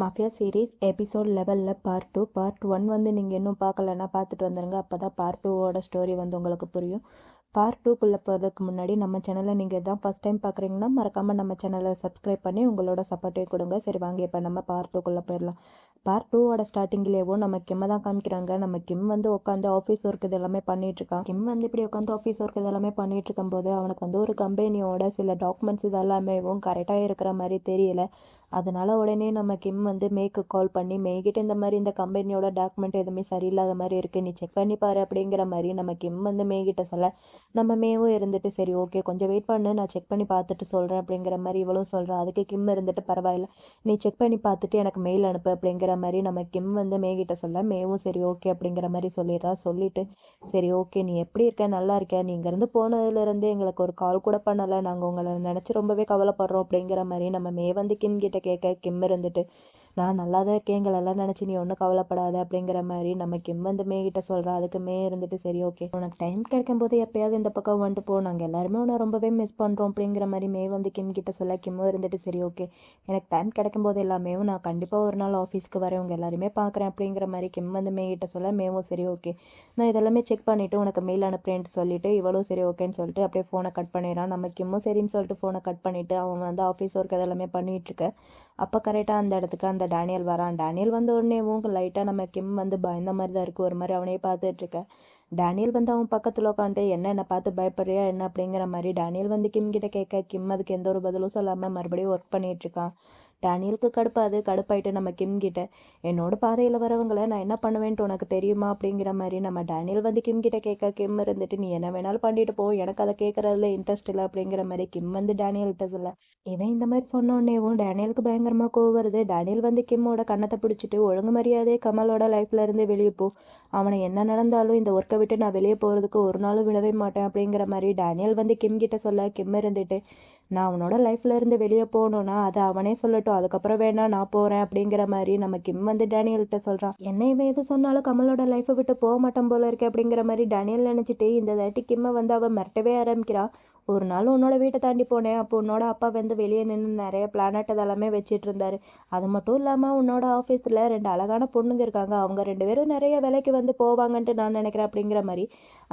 Mafia series episode லெவலில் part 2 part 1 வந்து நீங்கள் இன்னும் பார்க்கலன்னா பார்த்துட்டு வந்துடுங்க. அப்போ தான் பார்ட் 2வோட ஸ்டோரி வந்து உங்களுக்கு புரியும். பார்ட் 2க்குள்ளே போகிறதுக்கு முன்னாடி நம்ம சேனலை நீங்கள் தான் ஃபஸ்ட் டைம் பார்க்குறீங்கன்னா மறக்காமல் நம்ம சேனலை சப்ஸ்கிரைப் பண்ணி உங்களோட சப்போர்ட்டே கொடுங்க. சரி வாங்க இப்போ நம்ம பார்ட் 2க்குள்ளே போயிடலாம். பார்ட் 2வோட ஸ்டார்டிங்லேயேவும் நம்ம கிம்மை தான் காமிக்கிறாங்க. நம்ம கிம் வந்து உட்காந்து ஆஃபீஸ் ஒர்க் இது எல்லாமே பண்ணிட்டு இருக்கான். கிம் வந்து இப்படி உட்காந்து ஆஃபீஸ் ஒர்க் இது எல்லாமே பண்ணிட்டு இருக்கும்போது அவனுக்கு வந்து ஒரு கம்பெனியோட சில டாக்குமெண்ட்ஸ் இது எல்லாமேவும் கரெக்டாக இருக்கிற மாதிரி தெரியல. அதனால உடனே நம்ம கிம் வந்து மேய்க்கு கால் பண்ணி மேய்கிட்ட இந்த மாதிரி இந்த கம்பெனியோட டாக்குமெண்ட் எதுவுமே சரியில்லாத மாதிரி இருக்குது, நீ செக் பண்ணி பாரு அப்படிங்கிற மாதிரி நம்ம கிம் வந்து மேய்கிட்ட சொல்ல, நம்ம மேவும் இருந்துட்டு சரி ஓகே கொஞ்சம் வெயிட் பண்ணு நான் செக் பண்ணி பார்த்துட்டு சொல்கிறேன் அப்படிங்கிற மாதிரி இவளும் சொல்கிறான். அதுக்கு கிம் இருந்துட்டு பரவாயில்ல நீ செக் பண்ணி பார்த்துட்டு எனக்கு மெயில் அனுப்பு அப்படிங்கிற மாதிரி நம்ம கிம் வந்து மேய்கிட்ட சொல்ல, மேவும் சரி ஓகே அப்படிங்கிற மாதிரி சொல்லிடுறா. சொல்லிட்டு சரி ஓகே நீ எப்படி இருக்க நல்லா இருக்க, நீ இங்கேருந்து போனதுலேருந்து எங்களுக்கு ஒரு கால் கூட பண்ணலை, நாங்கள் உங்களை நினச்சி ரொம்பவே கவலைப்படுறோம் அப்படிங்கிற மாதிரி நம்ம மே வந்து கிம் கிட்ட கேட்க, கிம் இருந்துட்டு நான் நல்லா தான் இருக்கேன் எங்களெல்லாம் நினச்சி நீ ஒன்றும் கவலைப்படாத அப்படிங்கிற மாதிரி நம்ம கிம் வந்து மே கிட்ட சொல்கிறா. அதுக்கு மே இருந்துட்டு சரி ஓகே உனக்கு டைம் கிடைக்கும் போது எப்பயாவது இந்த பக்கம் வந்துட்டு போ, நாங்கள் எல்லாருமே உன்னை ரொம்பவே மிஸ் பண்ணுறோம் அப்படிங்கிற மாதிரி மே வந்து கிம் கிட்ட சொல்ல, கிம்மும் இருந்துட்டு சரி ஓகே எனக்கு டைம் கிடைக்கும் போது எல்லாமே நான் கண்டிப்பாக ஒரு நாள் ஆஃபீஸ்க்கு வரேன் உங்கள் எல்லாருமே பார்க்குறேன் அப்படிங்கிற மாதிரி கிம் வந்து மே கிட்ட சொல்ல, மேவும் சரி ஓகே நான் இதெல்லாமே செக் பண்ணிவிட்டு உனக்கு மெயில் அனுப்புறேன்ட்டு சொல்லிட்டு இவளும் சரி ஓகேன்னு சொல்லிட்டு அப்படியே ஃபோனை கட் பண்ணிடுறான். நம்ம கிம்மும் சரின்னு சொல்லிட்டு ஃபோனை கட் பண்ணிவிட்டு அவன் வந்து ஆஃபீஸ் ஒர்க் அதெல்லாமே பண்ணிகிட்டு இருக்க. அப்போ கரெக்டாக அந்த இடத்துக்கு அந்த டேனியல் வரான். டேனியல் வந்த உடனேவும் லைட்டாக நம்ம கிம் வந்து பயந்த மாதிரி தான் இருக்குது, ஒரு மாதிரி அவனையே பார்த்துட்ருக்க. டேனியல் வந்து அவன் பக்கத்தில் உட்காந்துட்டு என்னை பார்த்து பயப்படுறியா என்ன அப்படிங்கிற மாதிரி டேனியல் வந்து கிம் கிட்ட கேட்க, கிம் அதுக்கு எந்த ஒரு பதிலும் சொல்லாமல் மறுபடியும் ஒர்க் பண்ணிகிட்ருக்கான். டேனியலுக்கு கடுப்பாயிட்டு நம்ம கிம் கிட்ட என்னோட பாதையில் வரவங்களை நான் என்ன பண்ணுவேன்ட்டு உனக்கு தெரியுமா அப்படிங்கிற மாதிரி நம்ம டேனியல் வந்து கிம் கிட்ட கேட்க, கிம் இருந்துட்டு நீ என்ன வேணாலும் பண்ணிட்டு போ எனக்கு அதை கேட்கறதுல இன்ட்ரெஸ்ட் இல்லை அப்படிங்கிற மாதிரி கிம் வந்து டேனியல்கிட்ட சொல்ல, இவன் இந்த மாதிரி சொன்னோடனேவும் டேனியலுக்கு பயங்கரமாக கோவம் வருது. டேனியல் வந்து கிம்மோட கண்ணத்தை பிடிச்சிட்டு ஒழுங்கு மரியாதையே கமலோட லைஃப்ல இருந்து வெளியே போ, அவனை என்ன நடந்தாலும் இந்த ஒர்க்கை விட்டு நான் வெளியே போகிறதுக்கு ஒரு நாளும் விடவே மாட்டேன் அப்படிங்கிற மாதிரி டேனியல் வந்து கிம் கிட்ட சொல்ல, கிம் இருந்துட்டு நான் அவனோட லைஃப்ல இருந்து வெளியே போகணும்னா அதை அவனே சொல்லட்டும், அதுக்கப்புறம் வேணா நான் போறேன் அப்படிங்கிற மாதிரி நம்ம கிம் வந்து டேனியல்கிட்ட சொல்றான். என்ன இவன் எது சொன்னாலும் கமலோட லைஃப்பை விட்டு போக மாட்டோம் போல இருக்கு அப்படிங்கிற மாதிரி டேனியல் நினைச்சிட்டு இந்த தாட்டி கிம்மை வந்து அவன் மிரட்டவே ஆரம்பிக்கிறான். ஒரு நாள் உன்னோட வீட்டை தாண்டி போனேன், அப்போ உன்னோட அப்பா வந்து வெளியே நின்று நிறைய பிளானட் அதெல்லாமே வச்சிட்டு இருந்தாரு. அது மட்டும் இல்லாமல் உன்னோட ஆஃபீஸில் 2 அழகான பொண்ணுங்க இருக்காங்க, அவங்க 2 பேரும் நிறைய வேலைக்கு வந்து போவாங்கன்ட்டு நான் நினைக்கிறேன் அப்படிங்கிற மாதிரி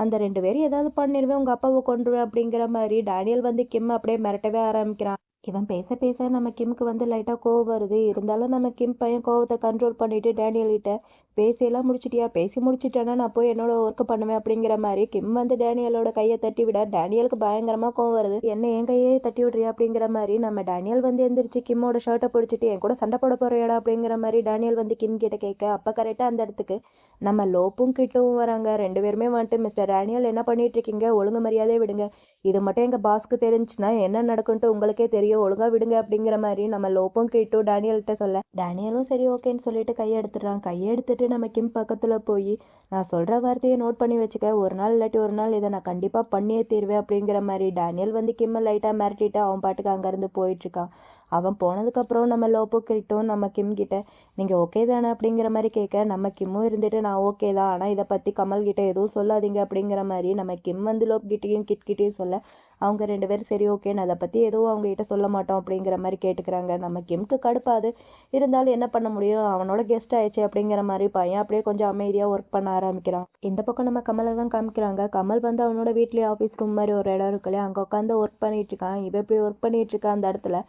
அந்த 2 பேரும் ஏதாவது பண்ணிடுவேன் உங்கள் அப்பாவை கொண்டுருவேன் அப்படிங்கிற மாதிரி டேனியல் வந்து கிம் அப்படியே மிரட்டவே ஆரம்பிக்கிறான். இவன் பேச பேச நம்ம கிம்க்கு வந்து லைட்டாக கோவம் வருது. இருந்தாலும் நம்ம கிம் பையன் கோவத்தை கண்ட்ரோல் பண்ணிட்டு டேனியல் கிட்ட பேசியெல்லாம் முடிச்சிட்டியா, பேசி முடிச்சிட்டேன்னா நான் போய் என்னோட ஒர்க் பண்ணுவேன் அப்படிங்கிற மாதிரி கிம் வந்து டேனியலோட கையை தட்டி விட டேனியலுக்கு பயங்கரமாக கோவம் வருது. என்ன என் கையே தட்டி விடுறியா அப்படிங்கிற மாதிரி நம்ம டேனியல் வந்து எந்திரிச்சு கிம்மோட ஷர்ட்டை பிடிச்சிட்டு என் கூட சண்டை போட போறியாடா அப்படிங்கிற மாதிரி டேனியல் வந்து கிம் கிட்ட கேட்க, அப்போ கரெக்டாக அந்த இடத்துக்கு நம்ம லோப்பும் கிட்டவும் வராங்க. 2 பேருமே வந்துட்டு மிஸ்டர் டேனியல் என்ன பண்ணிட்டு இருக்கீங்க, ஒழுங்கு மரியாதையே விடுங்க, இது மட்டும் எங்கள் பாஸ்க்கு தெரிஞ்சுன்னா என்ன நடக்கும்ட்டு உங்களுக்கே தெரியும், ஒழுங்கா விடுங்க அப்படிங்கிற மாதிரி நம்ம லோப்பும் கிட்டும் டேனியல்கிட்ட சொல்ல, டேனியலும் சரி ஓகேன்னு சொல்லிட்டு கையெடுத்துடுறான். கையெடுத்துட்டு நம்ம கிம் பக்கத்தில் போய் நான் சொல்கிற வார்த்தையை நோட் பண்ணி வச்சுக்க, ஒரு நாள் இல்லாட்டி ஒரு நாள் இதை நான் கண்டிப்பாக பண்ணியே தீர்வேன் அப்படிங்கிற மாதிரி டேனியல் வந்து கிம்மை லைட்டாக மிரட்டிட்டு அவன் பாட்டுக்கு அங்கேருந்து போயிட்டுருக்கான். அவன் போனதுக்கப்புறம் நம்ம லோப்போ கிட்டும் நம்ம கிம் கிட்ட நீங்கள் ஓகே தானே அப்படிங்கிற மாதிரி கேட்க, நம்ம கிம்மும் இருந்துட்டு நான் ஓகே தான், ஆனால் இதை பற்றி கமல் கிட்ட எதுவும் சொல்லாதீங்க அப்படிங்கிற மாதிரி நம்ம கிம் வந்து லோப் கிட்டேயும் கிட்கிட்டையும் சொல்ல, அவங்க 2 பேரும் சரி ஓகேன்னு அதை பற்றி எதுவும் அவங்க கிட்ட சொல்ல மாட்டோம் அப்படிங்கிற மாதிரி கேட்டுக்கிறாங்க. நம்ம கிம்க்கு கடுப்பாது, இருந்தாலும் என்ன பண்ண முடியும், அவனோட கெஸ்ட் ஆயிடுச்சு அப்படிங்கிற மாதிரி பையன் அப்படியே கொஞ்சம் அமைதியாக ஒர்க் பண்ண ஆரம்பிக்கிறான். இந்த பக்கம் நம்ம கமலை தான் காமிக்கிறாங்க. கமல் வந்து அவனோட வீட்லேயே ஆஃபீஸ் ரூம் மாதிரி ஒரு இடம் இருக்குல்ல, அங்கே உட்காந்து ஒர்க் பண்ணிட்டு இருக்கான். இவன் இப்படி ஒர்க் பண்ணிட்டு இருக்கான். அந்த இடத்துல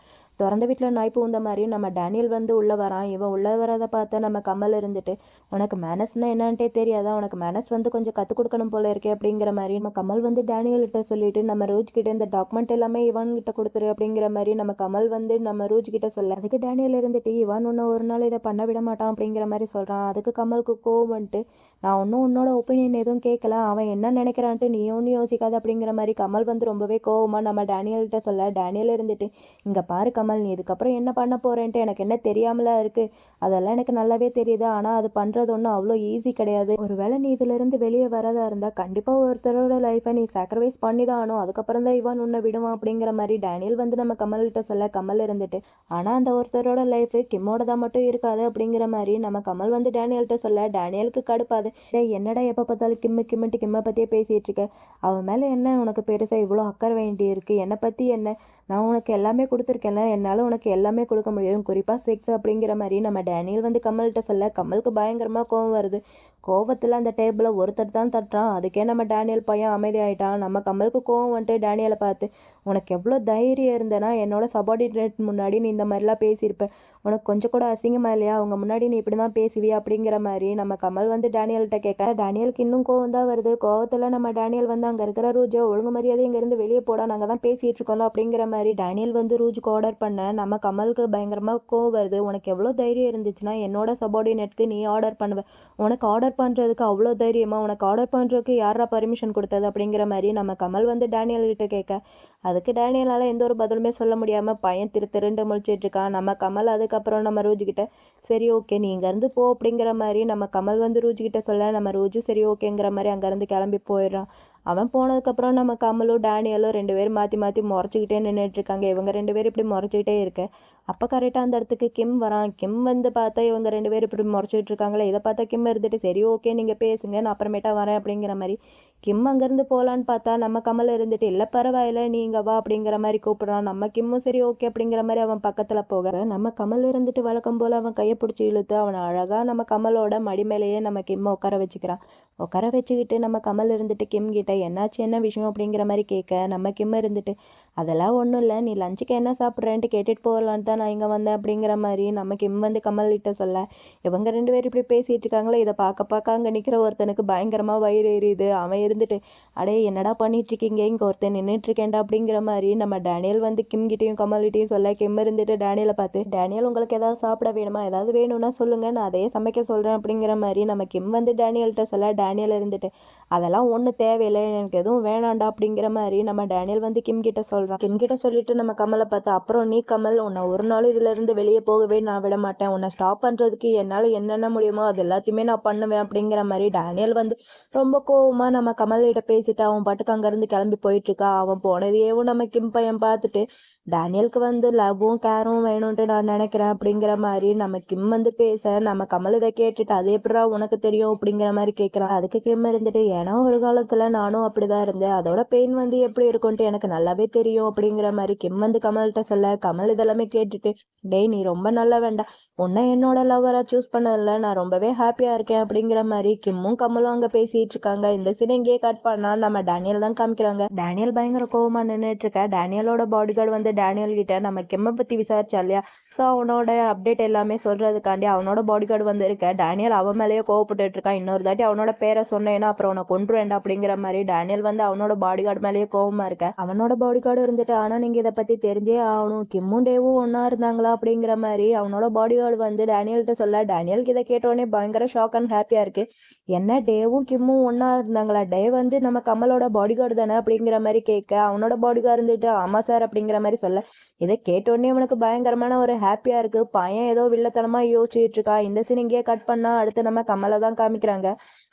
திறந்த வீட்டில் நாய் பூந்த மாதிரி நம்ம டேனியல் வந்து உள்ளே வரான். இவன் உள்ளே வரதை பார்த்து நம்ம கமல் இருந்துட்டு உனக்கு மேனஸ்னா என்னன்ட்டே தெரியாதா, உனக்கு மேனஸ் வந்து கொஞ்சம் கற்றுக் கொடுக்கணும் போல இருக்கே அப்படிங்கிற மாதிரி நம்ம கமல் வந்து டேனியல்கிட்ட சொல்லிட்டு நம்ம ரோஜ் கிட்ட இந்த டாக்குமெண்ட் எல்லாமே இவான் கிட்ட கொடுத்துரு அப்படிங்கிற மாதிரி நம்ம கமல் வந்து நம்ம ரோஜ் கிட்ட சொல்ல, அதுக்கு டேனியல் இருந்துட்டு இவான் ஒன்றும் ஒரு நாள் இதை பண்ண விட மாட்டான் அப்படிங்கிற மாதிரி சொல்கிறான். அதுக்கு கமலுக்கு கோவம் வந்துட்டு நான் ஒன்றும் உன்னோட ஒப்பீனியன் எதுவும் கேட்கல, அவன் என்ன நினைக்கிறான்ட்டு நீ ஒன்றும் யோசிக்காது அப்படிங்கிற மாதிரி கமல் வந்து ரொம்பவே கோவமாக நம்ம டேனியல்கிட்ட சொல்ல, டேனியல் இருந்துட்டு இங்கே பாரு கமல், நீ இதுக்கப்புறம் என்ன பண்ண போறேன்ட்டு எனக்கு என்ன தெரியாமலா இருக்குது, அதெல்லாம் எனக்கு நல்லாவே தெரியுது, ஆனால் அது பண்ணுறது ஒன்றும் அவ்வளோ ஈஸி கிடையாது, ஒருவேளை நீ இதிலிருந்து வெளியே வரதா இருந்தால் கண்டிப்பாக ஒருத்தரோட லைஃப்பை நீ சாக்ரிஃபைஸ் பண்ணி தான் ஆனும், அதுக்கப்புறம் தான் இவன் உன்னை விடுவான் அப்படிங்கிற மாதிரி டேனியல் வந்து நம்ம கமல்கிட்ட சொல்ல, கமல் இருந்துட்டு ஆனால் அந்த ஒருத்தரோட லைஃபு கிம்மோட தான் மட்டும் இருக்காது அப்படிங்கிற மாதிரி நம்ம கமல் வந்து டேனியல்கிட்ட சொல்ல, டேனியலுக்கு கடுப்பாது. என்னடா எப்போ பார்த்தாலும் கிம்மிட்டு கிம்மை பற்றியே பேசிகிட்டு இருக்க, அவன் மேலே என்ன உனக்கு பெருசாக இவ்வளோ அக்கறை வேண்டி இருக்குது, என்னை பற்றி என்ன, நான் உனக்கு எல்லாமே கொடுத்துருக்கேன்ல, என்னால் உனக்கு எல்லாமே கொடுக்க முடியும், குறிப்பாக செக்ஸ் அப்படிங்கிற மாதிரி நம்ம டேனியல் வந்து கமல்கிட்ட சொல்ல கமலுக்கு பயங்கரமாக கோவம் வருது. கோவத்தில் அந்த டேபிளை ஒருத்தர் தான் தட்டுறான். அதுக்கே நம்ம டேனியல் பையன் அமைதியாயிட்டான். நம்ம கமலுக்கு கோவம் வந்துட்டு டேனியலை பார்த்து, உனக்கு எவ்வளோ தைரியம் இருந்தனா என்னோட சபார்டினேட் முன்னாடி நீ இந்த மாதிரிலாம் பேசியிருப்ப, உனக்கு கொஞ்சம் கூட அசிங்கமா இல்லையா, அவங்க முன்னாடி நீ இப்படி தான் பேசுவியா அப்படிங்கிற மாதிரி நம்ம கமல் வந்து டேனியல்கிட்ட கேட்க டேனியலுக்கு இன்னும் கோவம் தான் வருது. கோவத்தில் நம்ம டேனியல் வந்து அங்கே இருக்கிற ரூஜை ஒழுங்கு மரியாதை இங்கேருந்து வெளியே போட, நாங்கள் தான் பேசிகிட்டு இருக்கோம்ல அப்படிங்கிற மாதிரி டேனியல் வந்து ரூஜுக்கு ஆர்டர் பண்ண நம்ம கமலுக்கு பயங்கரமாக கோவம் வருது. உனக்கு எவ்வளோ தைரியம் இருந்துச்சுன்னா என்னோட சபார்டினேட்க்கு நீ ஆர்டர் பண்ணுவ, உனக்கு ஆர்டர் பண்ணுறதுக்கு அவ்வளோ தைரியமா, உனக்கு ஆர்டர் பண்ணுறதுக்கு யாரா பர்மிஷன் கொடுத்தது அப்படிங்கிற மாதிரி நம்ம கமல் வந்து டேனியல் கிட்ட கேட்க அதுக்கு டேனியலால் எந்த ஒரு பதிலுமே சொல்ல முடியாமல் பையன் திருண்டு முழிச்சிட்டு இருக்கான். நம்ம கமல் அதுக்கப்புறம் நம்ம ரோஜுக்கிட்ட சரி ஓகே நீ இங்கேருந்து போ அப்படிங்கிற மாதிரி நம்ம கமல் வந்து ரூஜுக்கிட்ட சொல்ல நம்ம ரோஜு சரி ஓகேங்கிற மாதிரி அங்கேருந்து கிளம்பி போயிடுறான். அவன் போனதுக்கப்புறம் நம்ம கமலும் டேனியலும் 2 பேரும் மாற்றி மாற்றி முறைச்சிக்கிட்டே நின்றுட்டு இருக்காங்க. இவங்க 2 பேரும் இப்படி முறைச்சிக்கிட்டே இருக்க அப்போ கரெக்டாக அந்த இடத்துக்கு கிம் வரான். கிம் வந்து பார்த்தா இவங்க 2 பேரும் இப்படி முறைச்சிட்டு இருக்காங்களே, இதை பார்த்தா கிம் இருந்துட்டு சரி ஓகே நீங்கள் பேசுங்க நான் அப்புறமேட்டா வரேன் அப்படிங்கிற மாதிரி கிம் அங்கேருந்து போகலான்னு பார்த்தா நம்ம கமல் இருந்துட்டு இல்லை பரவாயில்ல நீங்க வா அப்படிங்கிற மாதிரி கூப்பிடுறான். நம்ம கிம்மும் சரி ஓகே அப்படிங்கிற மாதிரி அவன் பக்கத்தில் போக நம்ம கமல் இருந்துட்டு வழக்கம் போல் அவன் கையை பிடிச்சி இழுத்து அவனை அழகாக நம்ம கமலோட மடி மேலேயே நம்ம கிம்மை உட்கார வச்சுக்கிறான். உட்கார வச்சுக்கிட்டு நம்ம கமல் இருந்துட்டு கிம் கிட்ட என்னாச்சு என்ன விஷயம் அப்படிங்கிற மாதிரி கேட்க நம்ம கிம் இருந்துட்டு அதெல்லாம் ஒன்றும் இல்லை, நீ லஞ்சுக்கு என்ன சாப்பிட்றேன்ட்டு கேட்டுட்டு போகலான்னு தான் நான் இங்கே வந்தேன் அப்படிங்கிற மாதிரி நம்ம கிம் வந்து கமல் கிட்ட சொல்ல இவங்க 2 பேரும் இப்படி பேசிகிட்டு இருக்காங்களே, இதை பார்க்க அங்கே நிற்கிற ஒருத்தனுக்கு பயங்கரமாக வயிறு எரியுது. அவன் இருந்துட்டு அடே என்னடா பண்ணிட்டு இருக்கீங்க, இங்கே ஒருத்தன் நின்றுட்டு இருக்கேன்டா அப்படிங்கிற மாதிரி நம்ம டேனியல் வந்து கிம் கிட்டையும் கமல்கிட்டையும் சொல்ல கிம் இருந்துட்டு டேனியலை பார்த்து டேனியல் உங்களுக்கு ஏதாவது சாப்பிட வேணுமா, ஏதாவது வேணும்னா சொல்லுங்க நான் அதையே சமைக்க சொல்கிறேன் அப்படிங்கிற மாதிரி நம்ம கிம் வந்து டேனியல்கிட்ட சொல்ல டேனியல் இருந்துட்டு அதெல்லாம் ஒன்றும் தேவையில்லை எனக்கு எதுவும் வேணாண்டா அப்படிங்கிற மாதிரி நம்ம டேனியல் வந்து கிம் கிட்ட சொல்கிறான். கிம் கிட்ட சொல்லிட்டு நம்ம கமலை பார்த்து அப்புறம் நீ கமல் உன்னை ஒரு நாள் இதிலேருந்து வெளியே போகவே நான் விட மாட்டேன், உன்னை ஸ்டாப் பண்ணுறதுக்கு என்னால் என்னென்ன முடியுமோ அது எல்லாத்தையுமே நான் பண்ணுவேன் அப்படிங்கிற மாதிரி டேனியல் வந்து ரொம்ப கோவமாக நம்ம கமல்கிட்ட பேசிட்டு அவன் பாட்டுக்கு அங்கேருந்து கிளம்பி போயிட்டுருக்கா. அவன் போனதையேவும் நம்ம கிம் பையன் பார்த்துட்டு டேனியலுக்கு வந்து லவ்வும் கேரும் வேணும்ன்ட்டு நான் நினைக்கிறேன் அப்படிங்கிற மாதிரி நம்ம கிம் வந்து பேச நம்ம கமல் இதை கேட்டுட்டு அது எப்படா உனக்கு தெரியும் அப்படிங்கிற மாதிரி கேட்குறான். அதுக்கு கிம் இருந்துட்டு ஏன்னா ஒரு காலத்தில் நானும் அப்படிதான் இருந்தேன், அதோட பெயின் வந்து எப்படி இருக்கும்ட்டு எனக்கு நல்லாவே தெரியும் அப்படிங்கிற மாதிரி கிம் வந்து கமல்கிட்ட சொல்ல கமல் இதெல்லாமே கேட்டுட்டு டேய் நீ ரொம்ப நல்ல வேண்டாம், உன்னை என்னோட லவ்வராக சூஸ் பண்ணதில்ல நான் ரொம்பவே ஹாப்பியாக இருக்கேன் அப்படிங்கிற மாதிரி கிம்மும் கமலும் அங்கே பேசிகிட்டு இருக்காங்க. இந்த சீன் இங்கேயே கட் பண்ணால் நம்ம டேனியல் தான் காமிக்கிறாங்க. டேனியல் பயங்கர கோவமாக நின்றுட்டு இருக்க டேனியலோட பாடிகார்டு வந்து டேனியல் கிட்ட நம்ம கிம்மை பற்றி விசாரிச்சா இல்லையா, ஸோ அவனோட அப்டேட் எல்லாமே சொல்கிறதுக்காண்டி அவனோட பாடிகார்டு வந்து இருக்க டேனியல் அவன் மேலேயே கோவப்பட்டு இருக்கான். இன்னொரு தாட்டி அவனோட பேரை சொன்னேன்னா அப்புறம் அவனை கொன்றுவேண்டா அப்படிங்கிற மாதிரி டேனியல் வந்து அவனோட பாடிகார்டு மேலேயே கோவமாக இருக்க அவனோட பாடிகார்டு இருந்துட்டு ஆனால் நீங்கள் இதை பற்றி தெரிஞ்சே ஆகணும், கிம்மும் டேவும் ஒன்றா இருந்தாங்களா அப்படிங்கிற மாதிரி அவனோட பாடிகார்டு வந்து டேனியல்கிட்ட சொல்ல டேனியலுக்கு இதை கேட்டோடனே பயங்கர ஷாக் அண்ட் ஹாப்பியாக இருக்குது. என்ன டேவும் கிம்மும் ஒன்றா இருந்தாங்களா, டே வந்து நம்ம கமலோட பாடிகார்டு தானே அப்படிங்கிற மாதிரி கேட்க அவனோட பாடிகார்டு இருந்துட்டு ஆமாம் சார் அப்படிங்கிற மாதிரி சொல்ல இதை கேட்டோடனே அவனுக்கு பயங்கரமான ஒரு ஹாப்பியாக இருக்குது. பையன் ஏதோ வில்லத்தனமாக யோசிச்சுட்டு இருக்கா. இந்த சீன் இங்கேயே கட் பண்ணால் அடுத்து நம்ம கமலை தான் காமிக்கிறாங்க.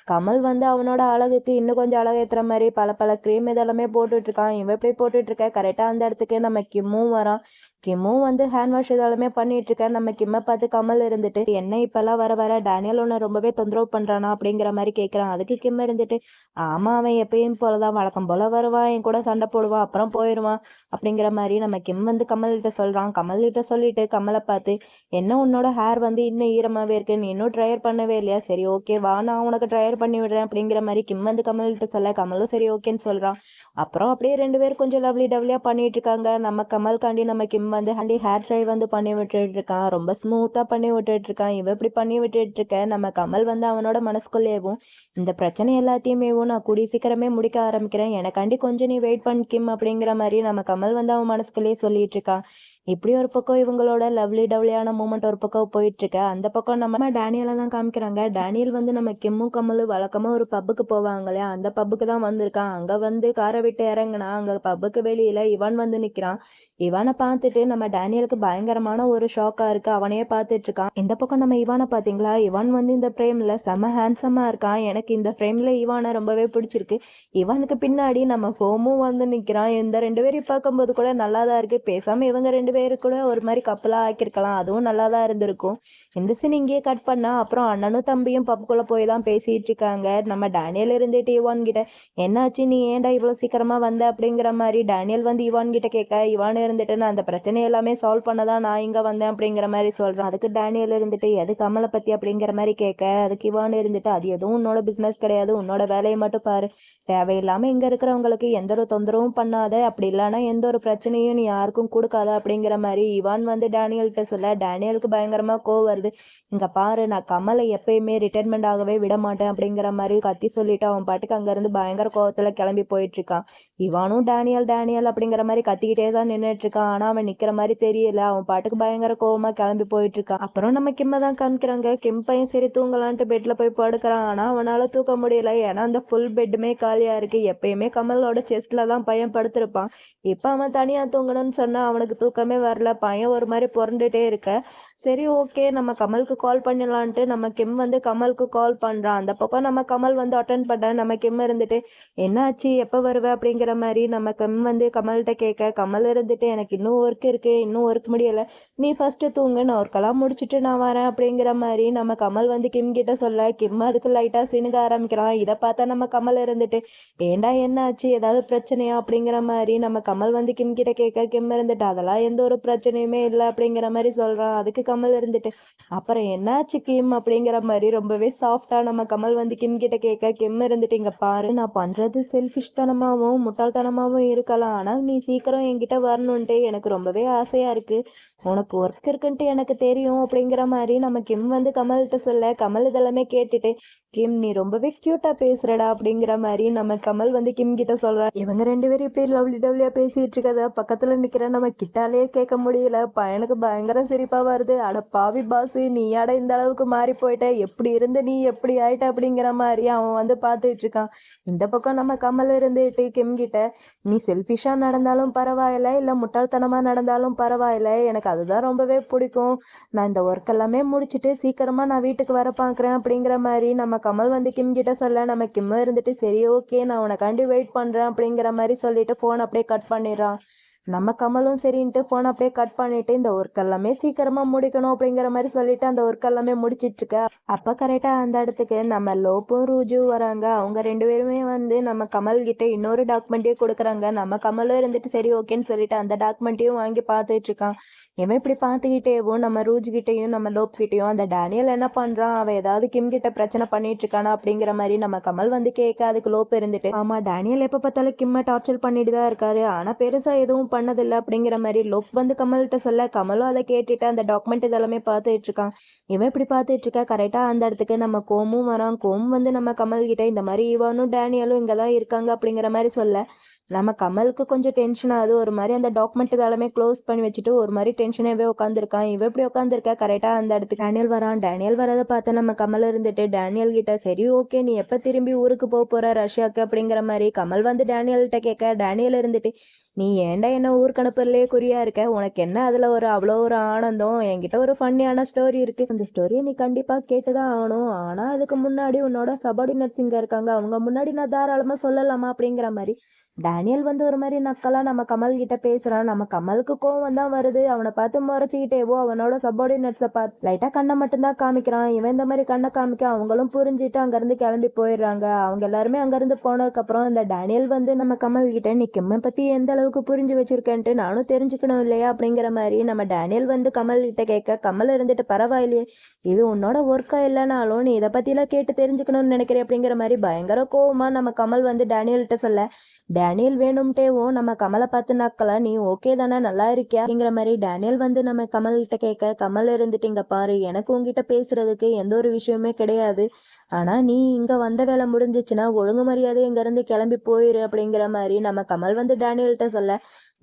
கமல் வந்து அவனோட அழகுக்கு இன்னும் கொஞ்சம் அழகேற்றுற மாதிரி பல க்ரீம் இதெல்லாமே போட்டுட்ருக்கான். இவன் எப்படி போட்டுட்ருக்க கரெக்டாக அந்த இடத்துக்கு நம்ம கிம்மும் வரான். கிம்மும் வந்து ஹேண்ட் வாஷ் இதெல்லாமே பண்ணிகிட்ருக்கேன். நம்ம கிம்மை பார்த்து கமல் இருந்துட்டு என்ன இப்போல்லாம் வர டேனியல் ஒன்று ரொம்பவே தொந்தரவு பண்ணுறானா அப்படிங்கிற மாதிரி கேட்குறான். அதுக்கு கிம் இருந்துட்டு ஆமாம் அவன் எப்பயும் போல தான் வழக்கம் போல் வருவான், என் கூட சண்டை போடுவான் அப்புறம் போயிடுவான் அப்படிங்கிற மாதிரி நம்ம கிம் வந்து கமல்கிட்ட சொல்கிறான். கமல்கிட்ட சொல்லிட்டு கமலை பார்த்து என்ன உன்னோட ஹேர் வந்து இன்னும் ஈரமாகவே இருக்கு, நீ இன்னும் ட்ரையர் பண்ணவே இல்லையா, சரி ஓகே வா நான் உனக்கு ட்ரையர் பண்ணி விடுறேன் அப்படிங்கிற மாதிரி கிம் வந்து கமல்கிட்ட சொல்ல கமலும் சரி ஓகேன்னு சொல்கிறான். அப்புறம் அப்படியே 2 பேரும் கொஞ்சம் டவ்லியாக பண்ணிட்டு இருக்காங்க. நம்ம கமல்காண்டி நம்ம கிம் வந்து ஹேர் ட்ரை வந்து பண்ணி விட்டுட்டு இருக்கான். ரொம்ப ஸ்மூத்தாக பண்ணி விட்டுட்டு இருக்கான். இவன் இப்படி பண்ணி விட்டுட்டு இருக்க நம்ம கமல் வந்து அவனோட மனசுக்குள்ளேயும் இந்த பிரச்சனை எல்லாத்தையுமே நான் கூடிய சீக்கிரமே முடிக்க ஆரம்பிக்கிறேன், எனக்காண்டி கொஞ்சம் நீ வெயிட் பண்ண கிம் அப்படிங்கிற மாதிரி நம்ம கமல் வந்து அவன் மனசுக்குள்ளேயே சொல்லிட்டு இருக்கான். இப்படி ஒரு பக்கம் இவங்களோட டவ்லியான மூமெண்ட் ஒரு பக்கம் போயிட்டு இருக்க அந்த பக்கம் நம்ம டேனியலை தான் காமிக்கிறாங்க. டேனியல் வந்து நம்ம கிம்மும் கமலும் வழக்கமாக ஒரு பப்புக்கு போவாங்க இல்லையா, அந்த பப்புக்கு தான் வந்திருக்கான். அங்கே வந்து காரை விட்டு இறங்கினா அங்கே பப்புக்கு வெளியில் இவன் வந்து நிற்கிறான். இவனை பார்த்துட்டு நம்ம டேனியலுக்கு பயங்கரமான ஒரு ஷாக்காக இருக்குது. அவனையே பார்த்துட்டு இருக்கான். இந்த பக்கம் நம்ம இவானை பார்த்தீங்களா, இவான் வந்து இந்த ஃப்ரேமில் செம ஹேண்ட்ஸமாக இருக்கான். எனக்கு இந்த ஃப்ரேமில் இவானை ரொம்பவே பிடிச்சிருக்கு. இவனுக்கு பின்னாடி நம்ம ஹோமும் வந்து நிற்கிறான். இந்த 2 பேரும் பார்க்கும்போது கூட நல்லா தான் இருக்குது. பேசாமல் இவங்க 2 பேரு கூட ஒரு மாதிரி கப்பலாக ஆக்கியிருக்கலாம், அதுவும் நல்லா தான் இருந்திருக்கும். இந்த சீன் இங்கேயே கட் பண்ணா அப்புறம் அண்ணனும் தம்பியும் பப்புக்குள்ளே போய் தான் பேசிட்டு இருக்காங்க. நம்ம டேனியல் இருந்துட்டு இவான் கிட்ட, என்னாச்சு நீ ஏன்டா இவ்வளோ சீக்கிரமா வந்த அப்படிங்கிற மாதிரி டேனியல் வந்து இவான் கிட்ட கேட்க, இவான் இருந்துட்டு நான் அந்த பிரச்சனை எல்லாமே சால்வ் பண்ண தான் நான் இங்கே வந்தேன் அப்படிங்கிற மாதிரி சொல்கிறான். அதுக்கு டேனியல் இருந்துட்டு எது கமலை பற்றி அப்படிங்கிற மாதிரி கேட்க, அதுக்கு இவான் இருந்துட்டு அது எதுவும் உன்னோட பிஸ்னஸ் கிடையாது, உன்னோட வேலையை மட்டும் பாரு, தேவையில்லாமல் இங்கே இருக்கிறவங்களுக்கு எந்த ஒரு தொந்தரவும் பண்ணாத, அப்படி இல்லைன்னா எந்த ஒரு பிரச்சனையும் நீ யாருக்கும் கொடுக்காத அப்படிங்கிற மாதிரி இவான் வந்து டேனியல்கிட்ட சொல்ல, டேனியலுக்கு பயங்கரமாக கோவம் வருது. இங்கே பாரு, நான் கமலை எப்பயுமே ரிட்டைர்மெண்ட் ஆகவே விட மாட்டேன் அப்படிங்கிற மாதிரி கத்தி சொல்லிட்டு அவன் பாட்டுக்கு அங்கேருந்து பயங்கர கோவத்தில் கிளம்பி போயிட்டு இருக்கான். இவானும் டேனியல் டேனியல் அப்படிங்கிற மாதிரி கத்திக்கிட்டே தான் நின்றுட்டு இருக்கான். ஆனால் அவன் நிற்கிற மாதிரி தெரியல, அவன் பாட்டுக்கு பயங்கர கோவமாக கிளம்பி போயிட்டு இருக்கான். அப்புறம் நம்ம கிம்மை தான் காமிக்கிறாங்க. கிம் பையன் சரி தூங்கலான்ட்டு பெட்டில் போய் படுக்கிறான். ஆனால் அவனால் தூக்க முடியல, ஏன்னா அந்த ஃபுல் பெட்டுமே காலியாக இருக்குது. எப்பயுமே கமலோட செஸ்ட்டில் தான் பையன் படுத்திருப்பான். இப்போ அவன் தனியாக தூங்கணும்னு சொன்னால் அவனுக்கு தூக்கமே வரல, பையன் ஒரு மாதிரி புரண்டுட்டே இருக்க. சரி ஓகே, நம்ம கமலுக்கு கால் பண்ணிடலான்ட்டு நம்ம கிம் வந்து கமலுக்கு கால் பண்ணுறான். அந்த பக்கம் நம்ம கமல் வந்து அட்டன் பண்ணுறான். நம்ம கிம் இருந்துட்டு என்னாச்சு எப்போ வருவேன் அப்படிங்கிற மாதிரி நம்ம கிம் வந்து கமல்கிட்ட கேட்க, கமல் இருந்துட்டு எனக்கு இன்னும் ஒர்க் இருக்குது, இன்னும் ஒர்க் முடியலை, நீ ஃபஸ்ட்டு தூங்கு, நான் ஒர்க்கெல்லாம் முடிச்சுட்டு நான் வரேன் அப்படிங்கிற மாதிரி நம்ம கமல் வந்து கிம் கிட்ட சொல்ல, கிம் அதுக்கு லைட்டாக சினுக ஆரம்பிக்கிறான். இதை பார்த்தா நம்ம கமல் இருந்துட்டு ஏண்டா என்னாச்சு, ஏதாவது பிரச்சனையா அப்படிங்கிற மாதிரி நம்ம கமல் வந்து கிம் கிட்ட கேட்க, கிம் இருந்துட்டு அதெல்லாம் எந்த ஒரு பிரச்சனையுமே இல்லை அப்படிங்கிற மாதிரி சொல்கிறான். அதுக்கு கமல் இருந்துட்டு அப்புறம் என்னாச்சு கிம் அப்படிங்கிற மாதிரி ரொம்பவே சாஃப்டா நம்ம கமல் வந்து கிம் கிட்ட கேட்க, கிம் இருந்துட்டு இங்க பாரு, நான் பண்றது செல்ஃபிஷ் தனமாவும் முட்டாள்தனமாவும் இருக்கலாம், ஆனா நீ சீக்கிரம் என்கிட்ட வரணுன்ட்டு எனக்கு ரொம்பவே ஆசையா இருக்கு, உனக்கு ஒர்க் இருக்குன்ட்டு எனக்கு தெரியும் அப்படிங்கிற மாதிரி நம்ம கிம் வந்து கமல்கிட்ட சொல்ல, கமல் இதெல்லாமே கேட்டுட்டு கிம் நீ ரொம்பவே கியூட்டா பேசுறடா அப்படிங்கிற மாதிரி நம்ம கமல் வந்து கிம் கிட்ட சொல்றான். இவங்க ரெண்டு பேரும் இப்படி லவ்லி டவ்லியா பேசிட்டு இருக்கத பக்கத்துல நிக்கிற நம்ம கிட்டாலே கேட்க முடியல. பையனுக்கு பயங்கர சிரிப்பா வருது. அட பாவி பாசு, நீ யாட இந்த அளவுக்கு மாறி போயிட்ட, எப்படி இருந்து நீ எப்படி ஆயிட்ட அப்படிங்கிற மாதிரி அவன் வந்து பார்த்துட்டு இருக்கான். இந்த பக்கம் நம்ம கமல் இருந்துட்டு கிம் கிட்ட, நீ செல்ஃபிஷா நடந்தாலும் பரவாயில்ல, இல்ல முட்டாள்தனமா நடந்தாலும் பரவாயில்ல, எனக்கு அதுதான் ரொம்பவே பிடிக்கும், நான் இந்த ஒர்க் எல்லாமே முடிச்சுட்டு சீக்கிரமா நான் வீட்டுக்கு வர பார்க்குறேன் அப்படிங்கிற மாதிரி நம்ம கமல் வந்து கிம் கிட்ட சொல்ல, நம்ம கிம் இருந்துட்டு சரி ஓகே நான் உனக்காண்டி வெயிட் பண்ணுறேன் அப்படிங்கிற மாதிரி சொல்லிட்டு ஃபோன் அப்படியே கட் பண்ணிடுறான். நம்ம கமலும் சரின்ட்டு ஃபோன் அப்படியே கட் பண்ணிட்டு இந்த ஒர்க் எல்லாமே சீக்கிரமா முடிக்கணும் அப்படிங்கிற மாதிரி சொல்லிட்டு அந்த ஒர்க் எல்லாமே முடிச்சிட்டு இருக்க. அப்போ கரெக்டாக அந்த இடத்துக்கு நம்ம லோப்பும் ரூஜும் வராங்க. அவங்க ரெண்டு பேருமே வந்து நம்ம கமல் கிட்ட இன்னொரு டாக்குமெண்ட்டையும் கொடுக்குறாங்க. நம்ம கமலும் இருந்துட்டு சரி ஓகேன்னு சொல்லிட்டு அந்த டாக்குமெண்ட்டையும் வாங்கி பார்த்துட்டு இருக்கான். இவன் இப்படி பார்த்துக்கிட்டேவும் நம்ம ரூஜ் கிட்டையும் நம்ம லோப் கிட்டையும் அந்த டேனியல் என்ன பண்றான், அவன் ஏதாவது கிம் கிட்ட பிரச்சனை பண்ணிட்டு இருக்கானா அப்படிங்கிற மாதிரி நம்ம கமல் வந்து கேட்க, அதுக்கு லோப் இருந்துட்டு ஆமா டேனியல் எப்ப பார்த்தாலும் கிம்மை டார்ச்சர் பண்ணிட்டு தான் இருக்காரு, ஆனா பெருசா எதுவும் பண்ணதில்லை அப்படிங்கிற மாதிரி லோப் வந்து கமல்கிட்ட சொல்ல, கமலும் அதை கேட்டுட்டு அந்த டாக்குமெண்ட் இதெல்லாமே பார்த்துட்டு இருக்கான். இவன் இப்படி பார்த்துட்டு இருக்கா, கரெக்டா அந்த இடத்துக்கு நம்ம கோமும் வரான். கோம் வந்து நம்ம கமல் கிட்ட இந்த மாதிரி இவனும் டேனியலும் இங்கதான் இருக்காங்க அப்படிங்கிற மாதிரி சொல்ல, நம்ம கமலுக்கு கொஞ்சம் டென்ஷன் ஆகுது. ஒரு மாதிரி அந்த டாக்குமெண்ட் இதெல்லாமே க்ளோஸ் பண்ணி வச்சுட்டு ஒரு மாதிரி டென்ஷனாகவே உட்காந்துருக்கான். இவன் இப்படி உட்காந்துருக்கா, கரெக்டாக அந்த இடத்துக்கு டேனியல் வரான். டேனியல் வரதை பார்த்து நம்ம கமல் இருந்துட்டு டேனியல் கிட்ட சரி ஓகே நீ எப்போ திரும்பி ஊருக்கு போகிற ரஷ்யாவுக்கு அப்படிங்கிற மாதிரி கமல் வந்து டேனியல்கிட்ட கேட்க, டேனியல் இருந்துட்டு நீ ஏன்டா என்ன ஊருக்கு அனுப்புறதுலேயே குறியா இருக்க, உனக்கு என்ன அதில் ஒரு அவ்வளோ ஒரு ஆனந்தம், என்கிட்ட ஒரு ஃபன்னியான ஸ்டோரி இருக்கு, அந்த ஸ்டோரியை நீ கண்டிப்பாக கேட்டுதான் ஆகணும், ஆனால் அதுக்கு முன்னாடி உன்னோட சபார்டினேட்ஸ் இங்கே இருக்காங்க, அவங்க முன்னாடி நான் தாராளமாக சொல்லலாமா அப்படிங்கிற மாதிரி டேனியல் வந்து ஒரு மாதிரி நக்கலாக நம்ம கமல் கிட்ட பேசுகிறான். நம்ம கமலுக்கு கோவம் தான் வருது. அவனை பார்த்து முறைச்சிக்கிட்டேவோ அவனோட சபார்டினேட்ஸை பார்த்து லைட்டாக கண்ணை மட்டும்தான் காமிக்கிறான். இவன் இந்த மாதிரி கண்ணை காமிக்க அவங்களும் புரிஞ்சுட்டு அங்கேருந்து கிளம்பி போயிடுறாங்க. அவங்க எல்லாருமே அங்கேருந்து போனதுக்கப்புறம் இந்த டேனியல் வந்து நம்ம கமல் கிட்ட நீ கிம்மை பற்றி எந்த அளவுக்கு புரிஞ்சு வச்சிருக்கேன்ட்டு நானும் தெரிஞ்சுக்கணும் இல்லையா அப்படிங்கிற மாதிரி நம்ம டேனியல் வந்து கமல் கிட்ட கேட்க, கமல் இருந்துட்டு பரவாயில்லையே இது உன்னோட ஒர்க்கா இல்லைனாலும் நீ இதை பற்றிலாம் கேட்டு தெரிஞ்சுக்கணும்னு நினைக்கிறேன் அப்படிங்கிற மாதிரி பயங்கர கோவமா நம்ம கமல் வந்து டேனியல்கிட்ட சொல்ல, டேனியல் வேணும்ட்டேவும் நம்ம கமலை பார்த்து நக்கல, நீ ஓகே தானே நல்லா இருக்கியா அப்படிங்கிற மாதிரி டேனியல் வந்து நம்ம கமல் கிட்ட கேட்க, கமல் இருந்துட்டு இங்க பாரு எனக்கு உங்ககிட்ட பேசுறதுக்கு எந்த ஒரு விஷயமே கிடையாது, ஆனா நீ இங்க வந்த வேலை முடிஞ்சிச்சுன்னா ஒழுங்கு மரியாதை இங்க இருந்து கிளம்பி போயிரு அப்படிங்கிற மாதிரி நம்ம கமல் வந்து டேனியல்கிட்ட சொல்ல,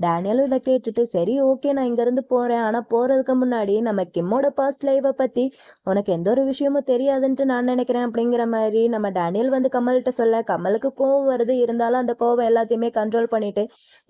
டேனியலும் இதை கேட்டுட்டு சரி ஓகே நான் இங்க இருந்து போறேன், ஆனா போறதுக்கு முன்னாடி நம்ம கிம்மோட பர்ஸ்ட் லைஃபை பத்தி உனக்கு எந்த ஒரு விஷயமும் தெரியாதுன்ட்டு நான் நினைக்கிறேன் அப்படிங்கிற மாதிரி நம்ம டேனியல் வந்து கமல்கிட்ட சொல்ல, கமலுக்கு கோவம் வருது. இருந்தாலும் அந்த கோவம் எல்லாத்தையுமே கண்ட்ரோல் பண்ணிட்டு,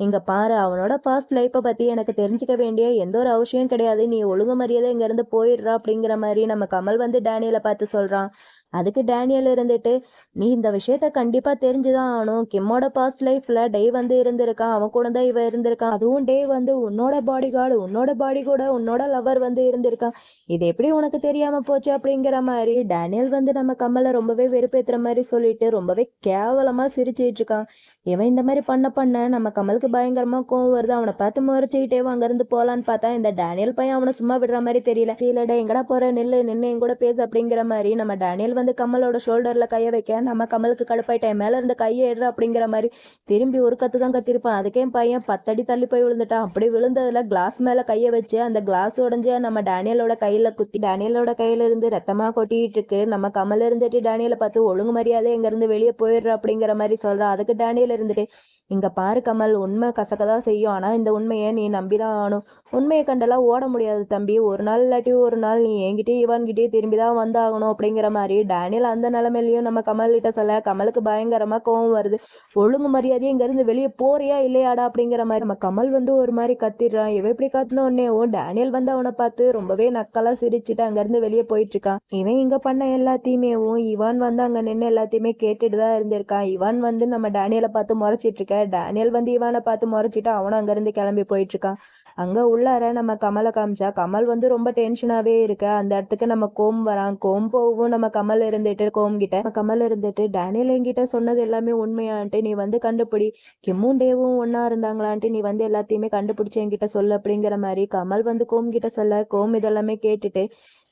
இங்க பாரு அவனோட பாஸ்ட் லைஃப்பை பத்தி எனக்கு தெரிஞ்சுக்க வேண்டிய எந்த ஒரு அவசியம் கிடையாது, நீ ஒழுங்கு மரியாதை இங்க இருந்து போயிடுறா அப்படிங்கிற மாதிரி நம்ம கமல் வந்து டேனியலை பார்த்து சொல்றான். அதுக்கு டேனியல் இருந்துட்டு, நீ இந்த விஷயத்த கண்டிப்பா தெரிஞ்சுதான் ஆகணும். கிம்மோட பாஸ்ட் லைஃப்ல டே வந்து இருந்திருக்கான், அவன் கூட தான் இவ இருந்திருக்கான். அதுவும் டே வந்து உன்னோட பாடி கார்டு, உன்னோட பாடி கூட உன்னோட லவர் வந்து இருந்திருக்கான். இது எப்படி உனக்கு தெரியாம போச்சு அப்படிங்கிற மாதிரி டேனியல் வந்து நம்ம கம்மலை ரொம்பவே வெறுப்பேத்துற மாதிரி சொல்லிட்டு ரொம்பவே கேவலமா சிரிச்சிட்டு இருக்கான். இவன் இந்த மாதிரி பண்ண நம்ம கமலுக்கு பயங்கரமா கோவம் வருது. அவனை பார்த்து முறைச்சிக்கிட்டே அங்கிருந்து போலான்னு பார்த்தா இந்த டேனியல் பையன் அவனை சும்மா விடுற மாதிரி தெரியல எங்கடா போற, நில்லு நின்று என் கூட பேசு அப்படிங்கிற மாதிரி நம்ம டேனியல் வந்து கமலோட ஷோல்டர்ல கையை வைக்க நம்ம கமலுக்கு கடுப்பாயிட்டேன். மேல இருந்த கையை எடுற அப்படிங்கிற மாதிரி திரும்பி ஒரு கத்து தான் கத்திருப்பான். அதுக்கே பையன் 10 அடி தள்ளி போய் விழுந்துட்டான். அப்படி விழுந்ததுல கிளாஸ் மேல கையை வச்சு அந்த கிளாஸ் உடஞ்சு நம்ம டேனியலோட கையில குத்தி டேனியலோட கையில இருந்து ரத்தமா கொட்டிட்டு இருக்கு. நம்ம கமல் இருந்துட்டு டேனியலை பார்த்து ஒழுங்கு மரியாதை இங்க இருந்து வெளியே போயிடுற அப்படிங்கிற மாதிரி சொல்றான். அதுக்கு டேனியல் இருந்துட்டு, இங்க பாரு கமல், உண்மை கசக்கதான் செய்யும், ஆனா இந்த உண்மையை நீ நம்பிதான் ஆகணும். உண்மையை கண்டெல்லாம் ஓட முடியாது தம்பி, ஒரு நாள் இல்லாட்டி ஒரு நாள் நீ என்கிட்டயும் இவன்கிட்டயும் திரும்பிதான் வந்தாகணும் அப்படிங்கிற மாதிரி டேனியல் அந்த நிலைமையிலையும் நம்ம கமல் கிட்ட சொல்ல கமலுக்கு பயங்கரமா கோவம் வருது. ஒழுங்கு மரியாதையே இங்க இருந்து வெளியே போறியா இல்லையாடா அப்படிங்கிற மாதிரி நம்ம கமல் வந்து ஒரு மாதிரி கத்திடுறான். இவன் இப்படி கத்தின உடனேவும் டேனியல் வந்து அவனை பார்த்து ரொம்பவே நக்கலா சிரிச்சுட்டு அங்க இருந்து வெளியே போயிட்டு இருக்கான். இவன் இங்க பண்ண எல்லாத்தையுமேவும் இவான் வந்து அங்க நின்று எல்லாத்தையுமே கேட்டுட்டு தான் இருந்திருக்கான். இவான் வந்து நம்ம டேனியலை பார்த்து முறைச்சிட்டு இருக்க, டேனியல் வந்து இவானை பார்த்து முறைச்சிட்டு அவனும் அங்க இருந்து கிளம்பி போயிட்டு இருக்கான். அங்க உள்ளார நம்ம கமலை காமிச்சா கமல் வந்து ரொம்ப டென்ஷனாவே இருக்க. அந்த இடத்துக்கு நம்ம கோம் வரான். கோம் போகவும் நம்ம கமல் இருந்துட்டு கோம் கிட்ட கமல் இருந்துட்டு, டேனியல் என்கிட்ட சொன்னது எல்லாமே உண்மையான்ட்டு நீ வந்து கண்டுபிடி, கிம்மும் டேவும் ஒன்னா இருந்தாங்களான்ட்டு நீ வந்து எல்லாத்தையுமே கண்டுபிடிச்சு என்கிட்ட சொல்லு அப்படிங்கிற மாதிரி கமல் வந்து கோம் கிட்ட சொல்ல, கோம் இதெல்லாமே கேட்டுட்டு,